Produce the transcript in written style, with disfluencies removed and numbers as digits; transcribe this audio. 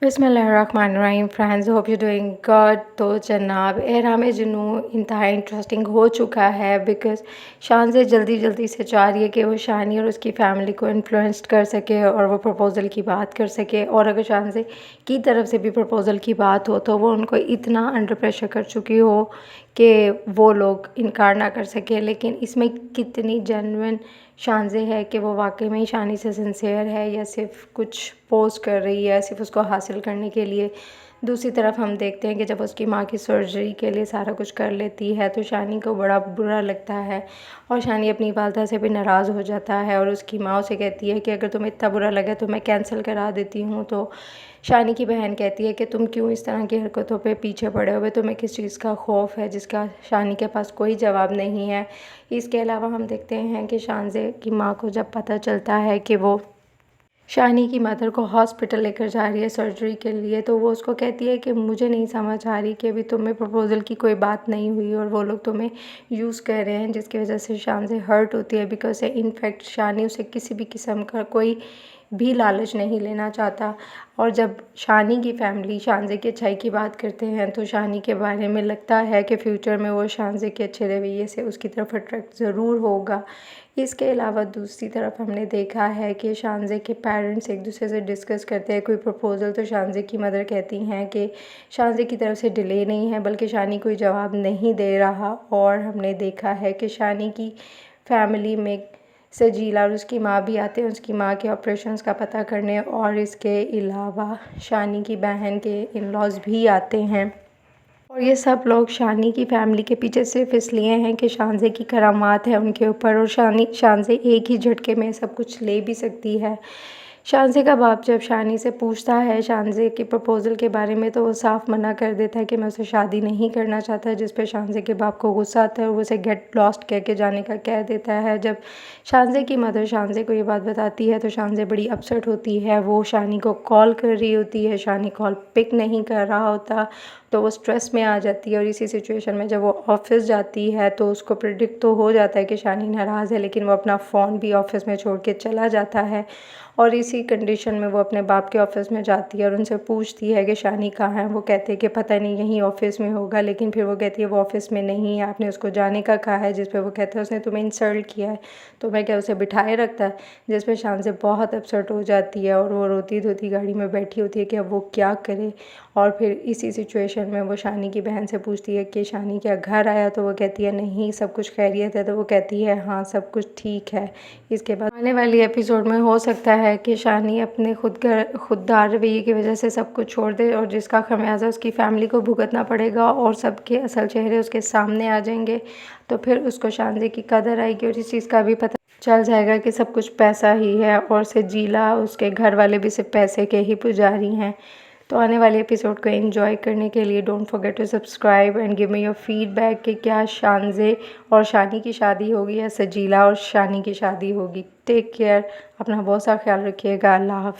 बिस्मिल्लाहिर्रहमानिर्रहीम friends, hope you doing good. तो जनाब एहराम जुनू इंतहा इंटरेस्टिंग हो चुका है बिकॉज़ शान जल्दी जल्दी से चाह रही है कि वो शानी और उसकी फ़ैमिली को इन्फ्लुएंस कर सके और वो प्रपोज़ल की बात कर सके। और अगर शान की तरफ से भी प्रपोज़ल की बात हो तो वो उनको इतना अंडर प्रेशर कर चुकी हो कि वो लोग इनकार ना कर सके। लेकिन इसमें कितनी जेन्युइन शानज़े है कि वो वाकई में ही शानी से सिंसियर है या सिर्फ कुछ पोस्ट कर रही है सिर्फ उसको हासिल करने के लिए। दूसरी तरफ हम देखते हैं कि जब उसकी माँ की सर्जरी के लिए सारा कुछ कर लेती है तो शानी को बड़ा बुरा लगता है और शानी अपनी वालदा से भी नाराज़ हो जाता है और उसकी माँ उसे कहती है कि अगर तुम्हें इतना बुरा लगा तो मैं कैंसिल करा देती हूँ। तो शानी की बहन कहती है कि तुम क्यों इस तरह की हरकतों पे पीछे पड़े हुए, तुम्हें किस चीज़ का खौफ है, जिसका शानी के पास कोई जवाब नहीं है। इसके अलावा हम देखते हैं कि शानज़े की माँ को जब पता चलता है कि वो शानी की मदर को हॉस्पिटल लेकर जा रही है सर्जरी के लिए, तो वो उसको कहती है कि मुझे नहीं समझ आ रही कि अभी तुम्हें प्रपोज़ल की कोई बात नहीं हुई और वो लोग तुम्हें यूज़ कर रहे हैं, जिसकी वजह से शानज़े हर्ट होती है बिकॉज़ इनफैक्ट शानी उसे किसी भी किस्म का कोई भी लालच नहीं लेना चाहता। और जब शानी की फ़ैमिली शानज़े की अच्छाई की बात करते हैं तो शानी के बारे में लगता है कि फ़्यूचर में वो शानज़े के अच्छे रवैये से उसकी तरफ अट्रैक्ट ज़रूर होगा। इसके अलावा दूसरी तरफ हमने देखा है कि शानज़े के पेरेंट्स एक दूसरे से डिस्कस करते हैं कोई प्रपोज़ल, तो शानज़े की मदर कहती हैं कि शानज़े की तरफ से डिले नहीं है बल्कि शानी कोई जवाब नहीं दे रहा। और हमने देखा है कि शानी की फ़ैमिली में सजीला और उसकी माँ भी आते हैं उसकी माँ के ऑपरेशंस का पता करने, और इसके अलावा शानी की बहन के इन-लॉज़ भी आते हैं। और ये सब लोग शानी की फ़ैमिली के पीछे सिर्फ़ इसलिए हैं कि शानज़े की करामात है उनके ऊपर और शानज़े एक ही झटके में सब कुछ ले भी सकती है। शानज़े का बाप जब शानी से पूछता है शानज़े के प्रपोज़ल के बारे में तो वो साफ़ मना कर देता है कि मैं उससे शादी नहीं करना चाहता, जिस पे शानज़े के बाप को गुस्सा आता है और वो उसे गेट लॉस्ट कह के जाने का कह देता है। जब शानज़े की मदर शानज़े को ये बात बताती है तो शानज़े बड़ी अपसेट होती है, वो शानी को कॉल कर रही होती है, शानी कॉल पिक नहीं कर रहा होता तो वो स्ट्रेस में आ जाती है। और इसी सिचुएशन में जब वो ऑफ़िस जाती है तो उसको प्रेडिक्ट तो हो जाता है कि शानी नाराज़ है, लेकिन वो अपना फ़ोन भी ऑफ़िस में छोड़ के चला जाता है। और इसी कंडीशन में वो अपने बाप के ऑफ़िस में जाती है और उनसे पूछती है कि शानी कहाँ है। वो कहते हैं कि पता नहीं यहीं ऑफ़िस में होगा, लेकिन फिर वो कहती है वो ऑफ़िस में नहीं है, आपने उसको जाने का कहा है। जिस पे वो कहता है उसने तुम्हें इंसल्ट किया है तो मैं क्या उसे बिठाए रखता है। जिस पे शानज़े बहुत अपसेट हो जाती है और वो रोती धोती गाड़ी में बैठी होती है कि अब वो क्या करे। और फिर इसी सिचुएशन में वो शानी की बहन से पूछती है कि शानी क्या घर आया, तो वो कहती है नहीं सब कुछ खैरियत है, तो वो कहती है हाँ सब कुछ ठीक है। इसके बाद आने वाली एपिसोड में हो सकता है कि शानी अपने खुददार रवैये की वजह से सब कुछ छोड़ दे और जिसका खमियाजा उसकी फ़ैमिली को भुगतना पड़ेगा और सबके असल चेहरे उसके सामने आ जाएंगे। तो फिर उसको शानज़े की कदर आएगी और इस चीज़ का भी पता चल जाएगा कि सब कुछ पैसा ही है और सजीला उसके घर वाले भी सिर्फ पैसे के ही पुजारी हैं। तो आने वाले एपिसोड को एंजॉय करने के लिए don't forget to subscribe and give me your feedback कि क्या शानज़े और शानी की शादी होगी या सजीला और शानी की शादी होगी। टेक केयर, अपना बहुत सा ख्याल रखिएगा। अल्लाह हाफ़िज़।